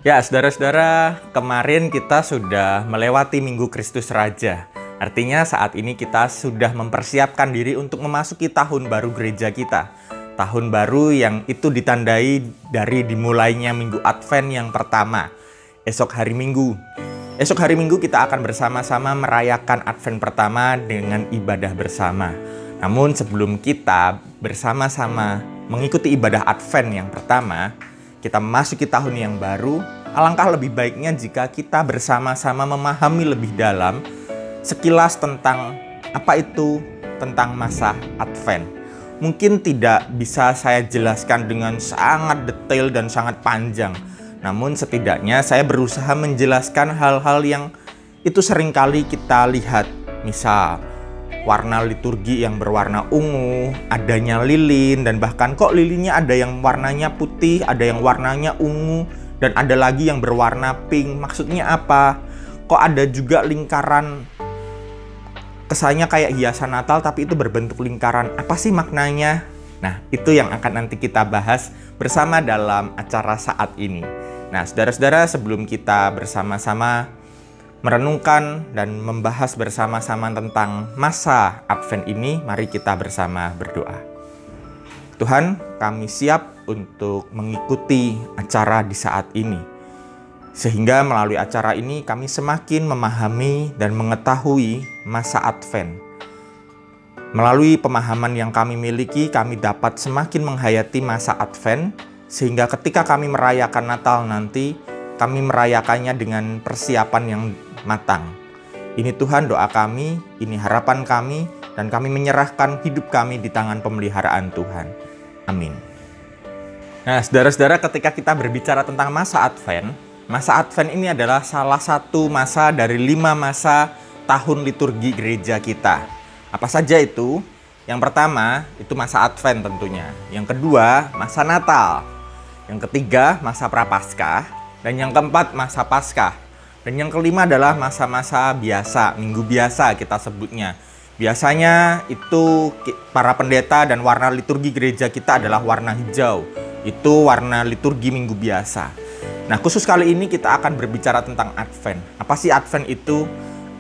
Ya, saudara-saudara, kemarin kita sudah melewati Minggu Kristus Raja. Artinya saat ini kita sudah mempersiapkan diri untuk memasuki tahun baru gereja kita. Tahun baru yang itu ditandai dari dimulainya Minggu Advent yang pertama, esok hari Minggu. Esok hari Minggu kita akan bersama-sama merayakan Advent pertama dengan ibadah bersama. Namun sebelum kita bersama-sama mengikuti ibadah Advent yang pertama, kita memasuki tahun yang baru, alangkah lebih baiknya jika kita bersama-sama memahami lebih dalam sekilas tentang apa itu tentang masa Advent. Mungkin tidak bisa saya jelaskan dengan sangat detail dan sangat panjang, namun setidaknya saya berusaha menjelaskan hal-hal yang itu seringkali kita lihat. Misal, warna liturgi yang berwarna ungu, adanya lilin, dan bahkan kok lilinnya ada yang warnanya putih, ada yang warnanya ungu, dan ada lagi yang berwarna pink. Maksudnya apa? Kok ada juga lingkaran, kesannya kayak hiasan Natal tapi itu berbentuk lingkaran. Apa sih maknanya? Nah, itu yang akan nanti kita bahas bersama dalam acara saat ini. Nah, saudara-saudara, sebelum kita bersama-sama merenungkan dan membahas bersama-sama tentang masa Advent ini, mari kita bersama berdoa. Tuhan, kami siap untuk mengikuti acara di saat ini, sehingga melalui acara ini kami semakin memahami dan mengetahui masa Advent. Melalui pemahaman yang kami miliki, kami dapat semakin menghayati masa Advent, sehingga ketika kami merayakan Natal nanti, kami merayakannya dengan persiapan yang matang. Ini Tuhan doa kami, ini harapan kami, dan kami menyerahkan hidup kami di tangan pemeliharaan Tuhan. Amin. Nah, saudara-saudara, ketika kita berbicara tentang masa Advent ini adalah salah satu masa dari 5 masa tahun liturgi gereja kita. Apa saja itu? Yang pertama, itu masa Advent tentunya. Yang kedua, masa Natal. Yang ketiga, masa Prapaskah. Dan yang keempat, masa Paskah. Dan yang kelima adalah masa-masa biasa, minggu biasa kita sebutnya. Biasanya itu para pendeta dan warna liturgi gereja kita adalah warna hijau. Itu warna liturgi minggu biasa. Nah, khusus kali ini kita akan berbicara tentang Advent. Apa sih Advent itu?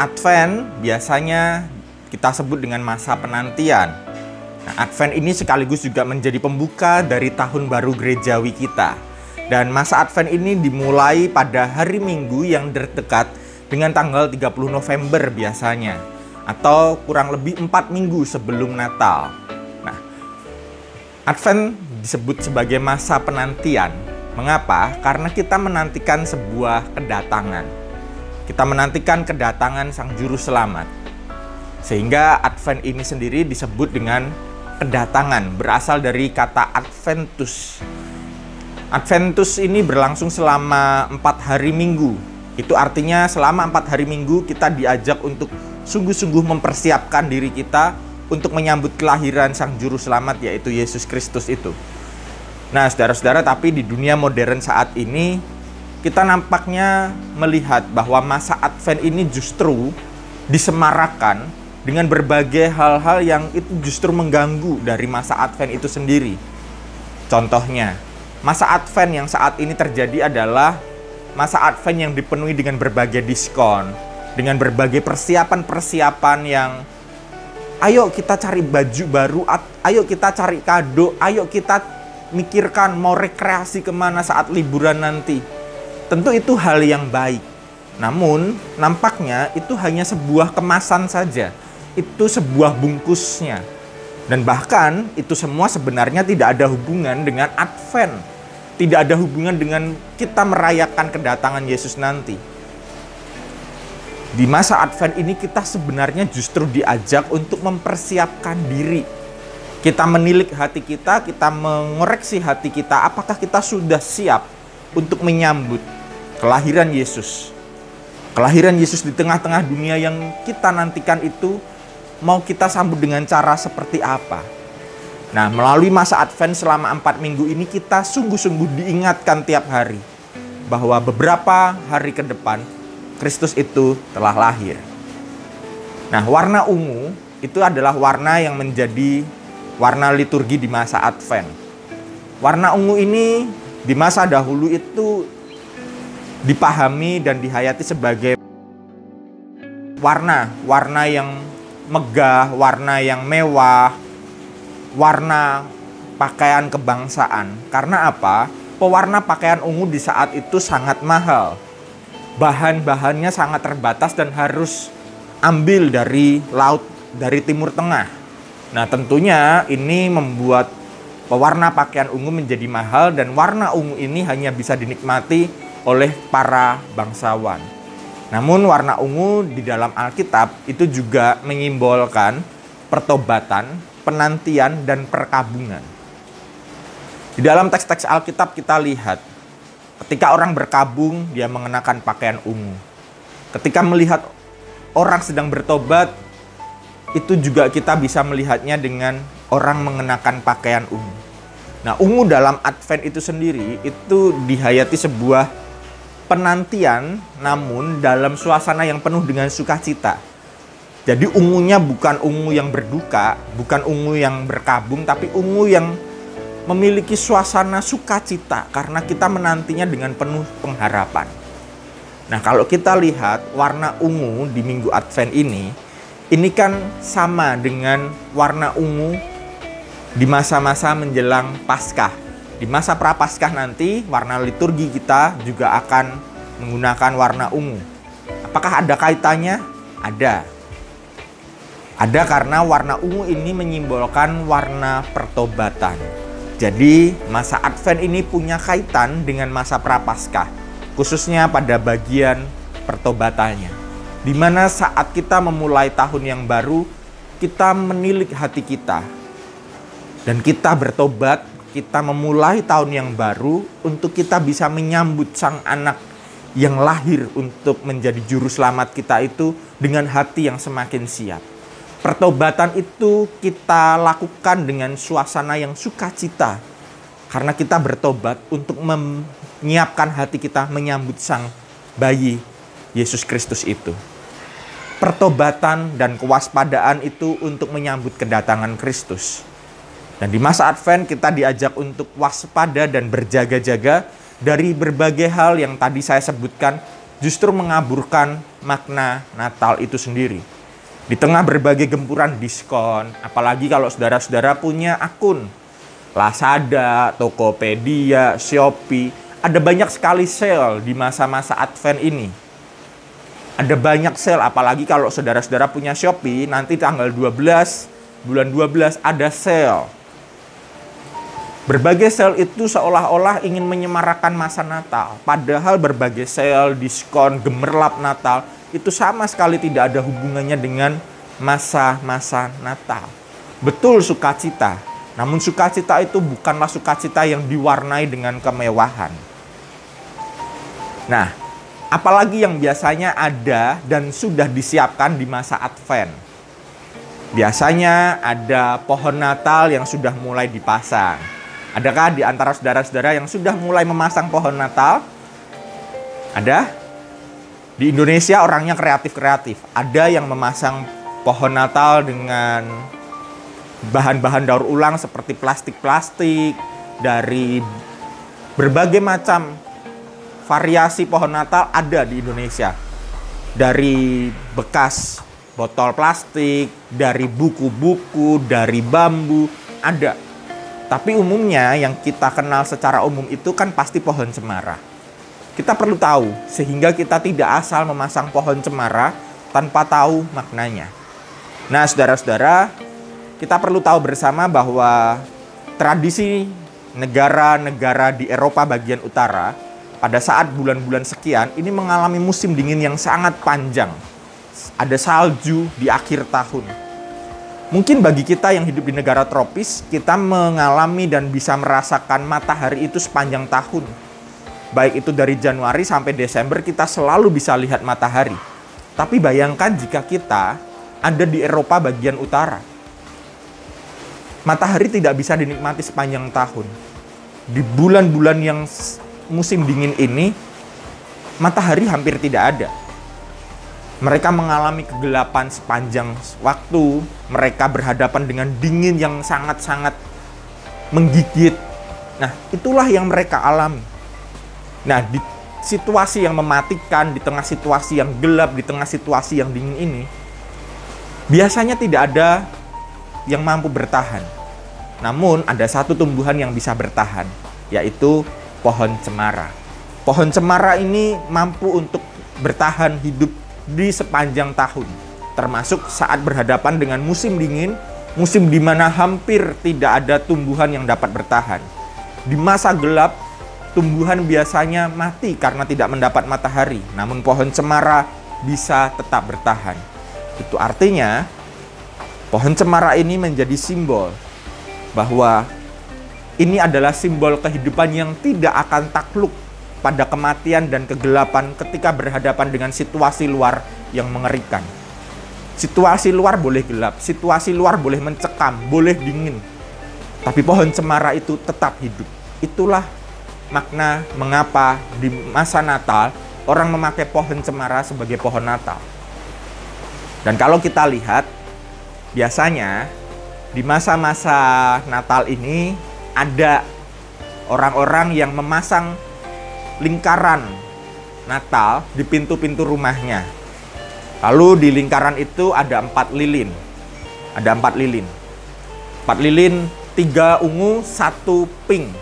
Advent biasanya kita sebut dengan masa penantian. Nah, Advent ini sekaligus juga menjadi pembuka dari tahun baru gerejawi kita. Dan masa Advent ini dimulai pada hari Minggu yang terdekat dengan tanggal 30 November biasanya, atau kurang lebih 4 minggu sebelum Natal. Nah, Advent disebut sebagai masa penantian. Mengapa? Karena kita menantikan sebuah kedatangan. Kita menantikan kedatangan Sang Juru Selamat. Sehingga Advent ini sendiri disebut dengan kedatangan, berasal dari kata Adventus. Adventus ini berlangsung selama 4 hari Minggu. Itu artinya selama 4 hari Minggu kita diajak untuk sungguh-sungguh mempersiapkan diri kita untuk menyambut kelahiran Sang Juru Selamat, yaitu Yesus Kristus itu. Nah, saudara-saudara, tapi di dunia modern saat ini kita nampaknya melihat bahwa masa Advent ini justru disemarakan dengan berbagai hal-hal yang itu justru mengganggu dari masa Advent itu sendiri. Contohnya, masa Advent yang saat ini terjadi adalah masa Advent yang dipenuhi dengan berbagai diskon, dengan berbagai persiapan-persiapan yang ayo kita cari baju baru, ayo kita cari kado, ayo kita mikirkan mau rekreasi kemana saat liburan nanti. Tentu itu hal yang baik. Namun, nampaknya itu hanya sebuah kemasan saja. Itu sebuah bungkusnya. Dan bahkan itu semua sebenarnya tidak ada hubungan dengan Advent. Tidak ada hubungan dengan kita merayakan kedatangan Yesus nanti. Di masa Advent ini kita sebenarnya justru diajak untuk mempersiapkan diri. Kita menilik hati kita mengoreksi hati kita, apakah kita sudah siap untuk menyambut kelahiran Yesus. Kelahiran Yesus di tengah-tengah dunia yang kita nantikan itu, mau kita sambut dengan cara seperti apa? Nah, melalui masa Advent selama 4 minggu ini kita sungguh-sungguh diingatkan tiap hari bahwa beberapa hari ke depan Kristus itu telah lahir. Nah, warna ungu itu adalah warna yang menjadi warna liturgi di masa Advent. Warna ungu ini di masa dahulu itu dipahami dan dihayati sebagai warna yang megah, warna yang mewah, warna pakaian kebangsaan. Karena apa? Pewarna pakaian ungu di saat itu sangat mahal. Bahan-bahannya sangat terbatas dan harus ambil dari laut, dari Timur Tengah. Nah, tentunya ini membuat pewarna pakaian ungu menjadi mahal, dan warna ungu ini hanya bisa dinikmati oleh para bangsawan. Namun warna ungu di dalam Alkitab itu juga menyimbolkan pertobatan, penantian, dan perkabungan. Di dalam teks-teks Alkitab kita lihat, ketika orang berkabung, dia mengenakan pakaian ungu. Ketika melihat orang sedang bertobat, itu juga kita bisa melihatnya dengan orang mengenakan pakaian ungu. Nah, ungu dalam Advent itu sendiri, itu dihayati sebuah penantian, namun dalam suasana yang penuh dengan sukacita. Jadi ungunya bukan ungu yang berduka, bukan ungu yang berkabung, tapi ungu yang memiliki suasana sukacita karena kita menantinya dengan penuh pengharapan. Nah, kalau kita lihat warna ungu di Minggu Advent ini kan sama dengan warna ungu di masa-masa menjelang Paskah. Di masa Prapaskah nanti, warna liturgi kita juga akan menggunakan warna ungu. Apakah ada kaitannya? Ada. Ada karena warna ungu ini menyimbolkan warna pertobatan. Jadi, masa Advent ini punya kaitan dengan masa Prapaskah, khususnya pada bagian pertobatannya. Di mana saat kita memulai tahun yang baru, kita menilik hati kita. Dan kita bertobat, kita memulai tahun yang baru untuk kita bisa menyambut Sang Anak yang lahir untuk menjadi juru selamat kita itu dengan hati yang semakin siap. Pertobatan itu kita lakukan dengan suasana yang sukacita karena kita bertobat untuk menyiapkan hati kita menyambut Sang bayi Yesus Kristus itu. Pertobatan dan kewaspadaan itu untuk menyambut kedatangan Kristus. Dan di masa Advent kita diajak untuk waspada dan berjaga-jaga dari berbagai hal yang tadi saya sebutkan, justru mengaburkan makna Natal itu sendiri. Di tengah berbagai gempuran diskon, apalagi kalau saudara-saudara punya akun Lazada, Tokopedia, Shopee, ada banyak sekali sale di masa-masa Advent ini. Ada banyak sale, apalagi kalau saudara-saudara punya Shopee, nanti tanggal 12, bulan 12 ada sale. Berbagai sale itu seolah-olah ingin menyemarakan masa Natal. Padahal berbagai sale, diskon, gemerlap Natal itu sama sekali tidak ada hubungannya dengan masa-masa Natal. Betul sukacita, namun sukacita itu bukanlah sukacita yang diwarnai dengan kemewahan. Nah, apalagi yang biasanya ada dan sudah disiapkan di masa Advent. Biasanya ada pohon Natal yang sudah mulai dipasang. Adakah di antara saudara-saudara yang sudah mulai memasang pohon Natal? Ada? Di Indonesia orangnya kreatif-kreatif. Ada yang memasang pohon Natal dengan bahan-bahan daur ulang seperti plastik-plastik, dari berbagai macam variasi pohon Natal ada di Indonesia. Dari bekas botol plastik, dari buku-buku, dari bambu, ada. Tapi umumnya yang kita kenal secara umum itu kan pasti pohon cemara. Kita perlu tahu sehingga kita tidak asal memasang pohon cemara tanpa tahu maknanya. Nah, saudara-saudara, kita perlu tahu bersama bahwa tradisi negara-negara di Eropa bagian utara pada saat bulan-bulan sekian ini mengalami musim dingin yang sangat panjang. Ada salju di akhir tahun. Mungkin bagi kita yang hidup di negara tropis, kita mengalami dan bisa merasakan matahari itu sepanjang tahun. Baik itu dari Januari sampai Desember kita selalu bisa lihat matahari. Tapi bayangkan jika kita ada di Eropa bagian utara. Matahari tidak bisa dinikmati sepanjang tahun. Di bulan-bulan yang musim dingin ini, matahari hampir tidak ada. Mereka mengalami kegelapan sepanjang waktu. Mereka berhadapan dengan dingin yang sangat-sangat menggigit. Nah, itulah yang mereka alami. Nah, di situasi yang mematikan, di tengah situasi yang gelap, di tengah situasi yang dingin ini, biasanya tidak ada yang mampu bertahan. Namun ada satu tumbuhan yang bisa bertahan, yaitu pohon cemara. Pohon cemara ini mampu untuk bertahan hidup di sepanjang tahun, termasuk saat berhadapan dengan musim dingin, musim di mana hampir tidak ada tumbuhan yang dapat bertahan. Di masa gelap, tumbuhan biasanya mati karena tidak mendapat matahari, namun pohon cemara bisa tetap bertahan. Itu artinya, pohon cemara ini menjadi simbol bahwa ini adalah simbol kehidupan yang tidak akan takluk pada kematian dan kegelapan ketika berhadapan dengan situasi luar yang mengerikan. Situasi luar boleh gelap, situasi luar boleh mencekam, boleh dingin, tapi pohon cemara itu tetap hidup. Itulah makna mengapa di masa Natal orang memakai pohon cemara sebagai pohon Natal. Dan kalau kita lihat, biasanya di masa-masa Natal ini ada orang-orang yang memasang lingkaran Natal di pintu-pintu rumahnya. Lalu di lingkaran itu ada 4 lilin. Ada 4 lilin. 4 lilin, 3 ungu, 1 pink.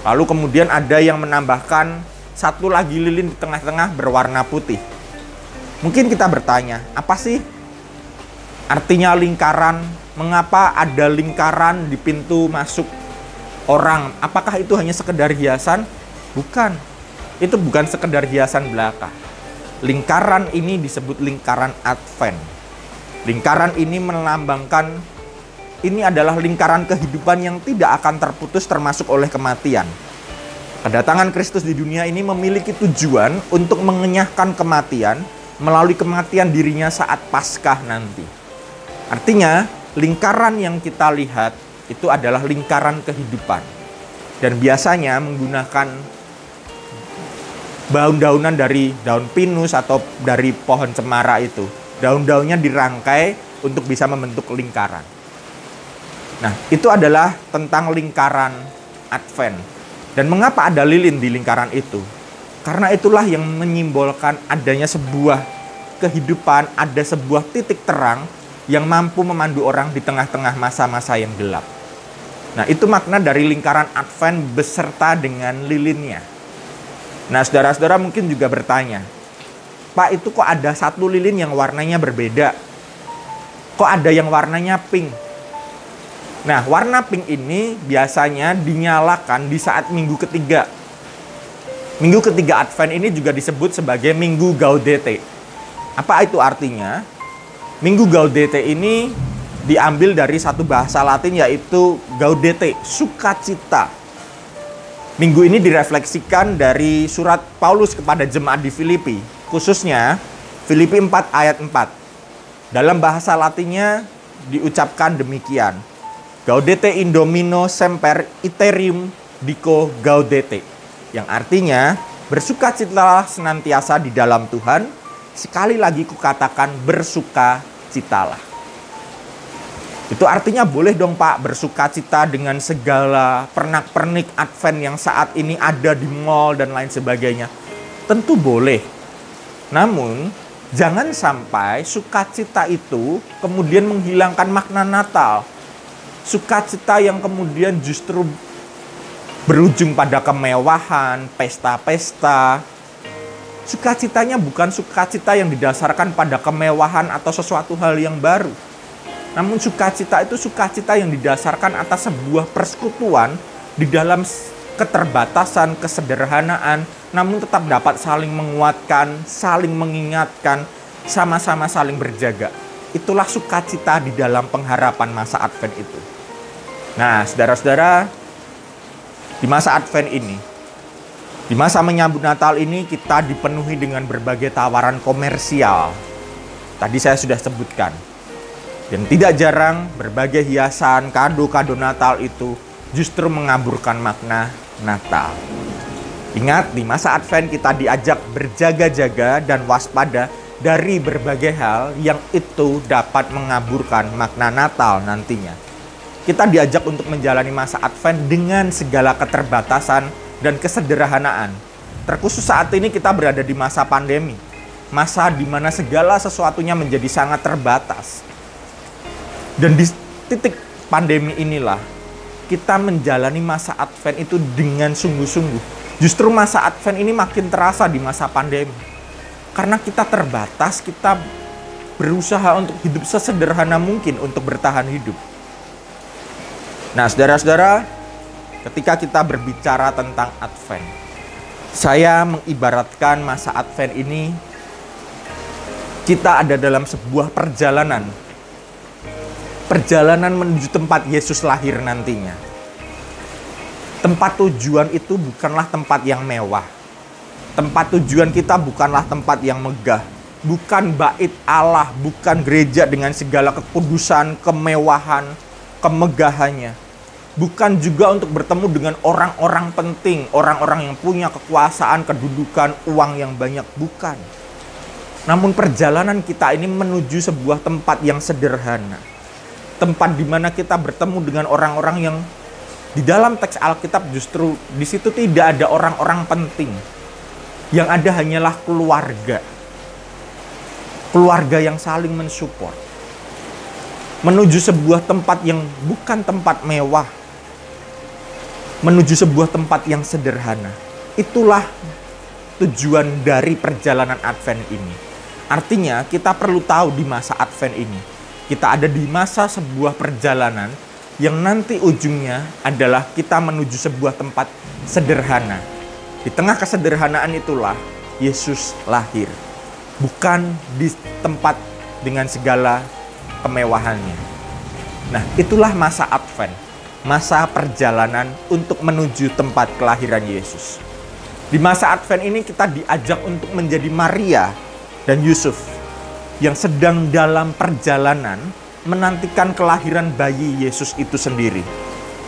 Lalu kemudian ada yang menambahkan 1 lagi lilin di tengah-tengah berwarna putih. Mungkin kita bertanya, apa sih artinya lingkaran? Mengapa ada lingkaran di pintu masuk orang? Apakah itu hanya sekedar hiasan? Bukan. Itu bukan sekedar hiasan belaka. Lingkaran ini disebut lingkaran Advent. Lingkaran ini melambangkan ini adalah lingkaran kehidupan yang tidak akan terputus termasuk oleh kematian. Kedatangan Kristus di dunia ini memiliki tujuan untuk mengenyahkan kematian melalui kematian dirinya saat Paskah nanti. Artinya, lingkaran yang kita lihat itu adalah lingkaran kehidupan. Dan biasanya menggunakan daun-daunan dari daun pinus atau dari pohon cemara itu. Daun-daunnya dirangkai untuk bisa membentuk lingkaran. Nah, itu adalah tentang lingkaran Advent. Dan mengapa ada lilin di lingkaran itu? Karena itulah yang menyimbolkan adanya sebuah kehidupan, ada sebuah titik terang yang mampu memandu orang di tengah-tengah masa-masa yang gelap. Nah, itu makna dari lingkaran Advent beserta dengan lilinnya. Nah, saudara-saudara mungkin juga bertanya, Pak, itu kok ada 1 lilin yang warnanya berbeda? Kok ada yang warnanya pink? Nah, warna pink ini biasanya dinyalakan di saat minggu ketiga. Minggu ketiga Advent ini juga disebut sebagai Minggu Gaudete. Apa itu artinya? Minggu Gaudete ini diambil dari satu bahasa Latin yaitu Gaudete, sukacita. Minggu ini direfleksikan dari surat Paulus kepada jemaat di Filipi, khususnya Filipi 4 ayat 4. Dalam bahasa Latinnya diucapkan demikian, Gaudete in Domino semper iterum dico gaudete, yang artinya bersukacitalah senantiasa di dalam Tuhan, sekali lagi kukatakan bersukacitalah. Itu artinya boleh dong Pak bersukacita dengan segala pernak-pernik Advent yang saat ini ada di mall dan lain sebagainya. Tentu boleh. Namun, jangan sampai sukacita itu kemudian menghilangkan makna Natal. Sukacita yang kemudian justru berujung pada kemewahan, pesta-pesta. Sukacitanya bukan sukacita yang didasarkan pada kemewahan atau sesuatu hal yang baru. Namun sukacita itu sukacita yang didasarkan atas sebuah persekutuan di dalam keterbatasan, kesederhanaan, namun tetap dapat saling menguatkan, saling mengingatkan, sama-sama saling berjaga. Itulah sukacita di dalam pengharapan masa Advent itu. Nah, saudara-saudara, di masa Advent ini, di masa menyambut Natal ini, kita dipenuhi dengan berbagai tawaran komersial. Tadi saya sudah sebutkan. Dan tidak jarang berbagai hiasan, kado-kado Natal itu justru mengaburkan makna Natal. Ingat, di masa Advent kita diajak berjaga-jaga dan waspada dari berbagai hal yang itu dapat mengaburkan makna Natal nantinya. Kita diajak untuk menjalani masa Advent dengan segala keterbatasan dan kesederhanaan. Terkhusus saat ini kita berada di masa pandemi. Masa di mana segala sesuatunya menjadi sangat terbatas. Dan di titik pandemi inilah kita menjalani masa Advent itu dengan sungguh-sungguh. Justru masa Advent ini makin terasa di masa pandemi. Karena kita terbatas, kita berusaha untuk hidup sesederhana mungkin untuk bertahan hidup. Nah, saudara-saudara, ketika kita berbicara tentang Advent, saya mengibaratkan masa Advent ini, kita ada dalam sebuah perjalanan. Perjalanan menuju tempat Yesus lahir nantinya. Tempat tujuan itu bukanlah tempat yang mewah. Tempat tujuan kita bukanlah tempat yang megah. Bukan bait Allah, bukan gereja dengan segala kekudusan, kemewahan, kemegahannya. Bukan juga untuk bertemu dengan orang-orang penting, orang-orang yang punya kekuasaan, kedudukan, uang yang banyak, bukan. Namun perjalanan kita ini menuju sebuah tempat yang sederhana. Tempat di mana kita bertemu dengan orang-orang yang di dalam teks Alkitab justru di situ tidak ada orang-orang penting. Yang ada hanyalah keluarga. Keluarga yang saling mensupport. Menuju sebuah tempat yang bukan tempat mewah. Menuju sebuah tempat yang sederhana. Itulah tujuan dari perjalanan Advent ini. Artinya kita perlu tahu di masa Advent ini, kita ada di masa sebuah perjalanan yang nanti ujungnya adalah kita menuju sebuah tempat sederhana. Di tengah kesederhanaan itulah Yesus lahir. Bukan di tempat dengan segala kemewahannya. Nah, itulah masa Advent. Masa perjalanan untuk menuju tempat kelahiran Yesus. Di masa Advent ini kita diajak untuk menjadi Maria dan Yusuf yang sedang dalam perjalanan menantikan kelahiran bayi Yesus itu sendiri.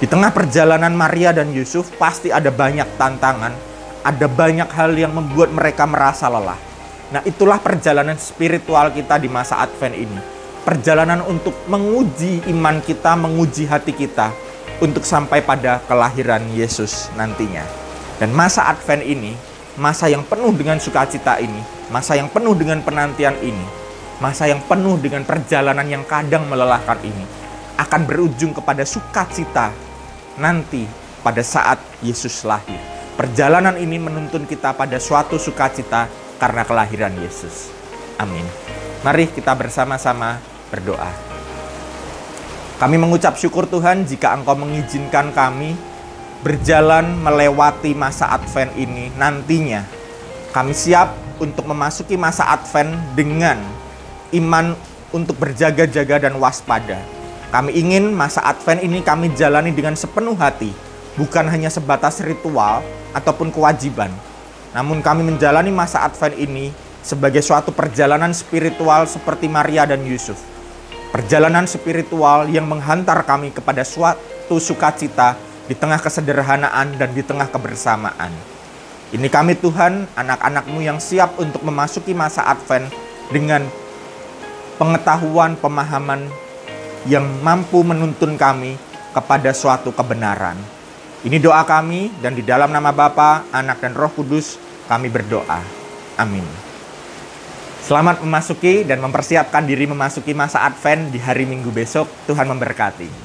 Di tengah perjalanan Maria dan Yusuf pasti ada banyak tantangan, ada banyak hal yang membuat mereka merasa lelah. Nah, itulah perjalanan spiritual kita di masa Advent ini. Perjalanan untuk menguji iman kita, menguji hati kita untuk sampai pada kelahiran Yesus nantinya. Dan masa Advent ini, masa yang penuh dengan sukacita ini, masa yang penuh dengan penantian ini, masa yang penuh dengan perjalanan yang kadang melelahkan ini, akan berujung kepada sukacita nanti pada saat Yesus lahir. Perjalanan ini menuntun kita pada suatu sukacita karena kelahiran Yesus. Amin. Mari kita bersama-sama berdoa. Kami mengucap syukur Tuhan jika Engkau mengizinkan kami berjalan melewati masa Advent ini. Nantinya kami siap untuk memasuki masa Advent dengan iman untuk berjaga-jaga dan waspada. Kami ingin masa Advent ini kami jalani dengan sepenuh hati, bukan hanya sebatas ritual ataupun kewajiban. Namun kami menjalani masa Advent ini sebagai suatu perjalanan spiritual seperti Maria dan Yusuf. Perjalanan spiritual yang menghantar kami kepada suatu sukacita di tengah kesederhanaan dan di tengah kebersamaan. Ini kami Tuhan, anak-anak-Mu yang siap untuk memasuki masa Advent dengan pengetahuan, pemahaman yang mampu menuntun kami kepada suatu kebenaran. Ini doa kami, dan di dalam nama Bapa, Anak, dan Roh Kudus kami berdoa. Amin. Selamat memasuki dan mempersiapkan diri memasuki masa Advent di hari Minggu besok. Tuhan memberkati.